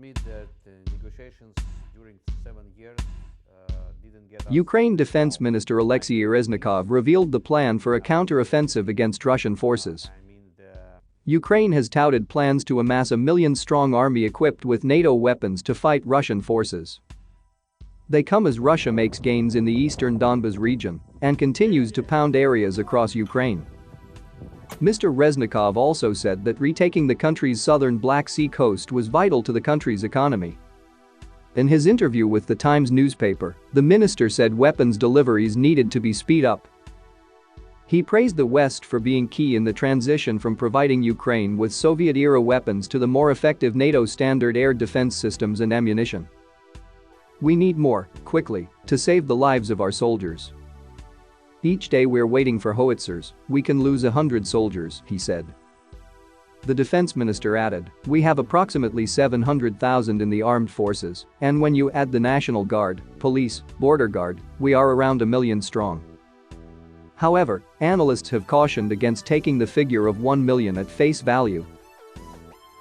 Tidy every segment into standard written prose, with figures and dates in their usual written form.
admit that negotiations during 7 years didn't get us. Ukraine Defense Minister Alexei Reznikov revealed the plan for a counter-offensive against Russian forces. Ukraine has touted plans to amass a million-strong army equipped with NATO weapons to fight Russian forces. They come as Russia makes gains in the eastern Donbas region and continues to pound areas across Ukraine. Mr. Reznikov also said that retaking the country's southern Black Sea coast was vital to the country's economy. In his interview with the Times newspaper, the minister said weapons deliveries needed to be speed up. He praised the West for being key in the transition from providing Ukraine with Soviet-era weapons to the more effective NATO standard air defense systems and ammunition. "We need more, quickly, to save the lives of our soldiers. Each day we're waiting for howitzers, we can lose 100 soldiers," he said. The defense minister added, "We have approximately 700,000 in the armed forces, and when you add the National Guard, police, border guard, we are around 1 million strong." However, analysts have cautioned against taking the figure of 1 million at face value.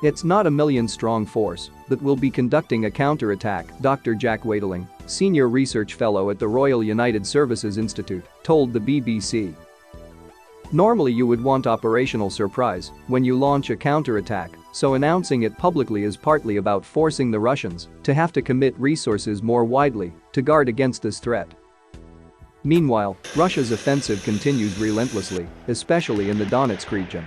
"It's not a million-strong force that will be conducting a counterattack," Dr. Jack Wadeling, senior research fellow at the Royal United Services Institute, told the BBC. "Normally you would want operational surprise when you launch a counterattack, so announcing it publicly is partly about forcing the Russians to have to commit resources more widely to guard against this threat." Meanwhile, Russia's offensive continues relentlessly, especially in the Donetsk region.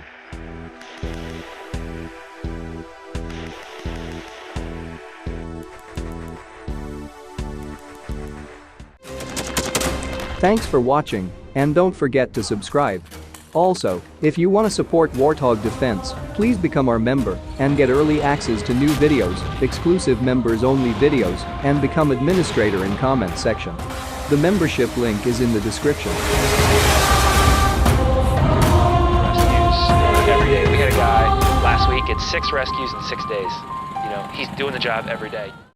Thanks for watching, and don't forget to subscribe. Also, if you want to support Warthog Defense, please become our member and get early access to new videos, exclusive members-only videos, and become administrator in comment section. The membership link is in the description. Rescues every day. We had a guy last week, it's 6 rescues in 6 days. He's doing the job every day.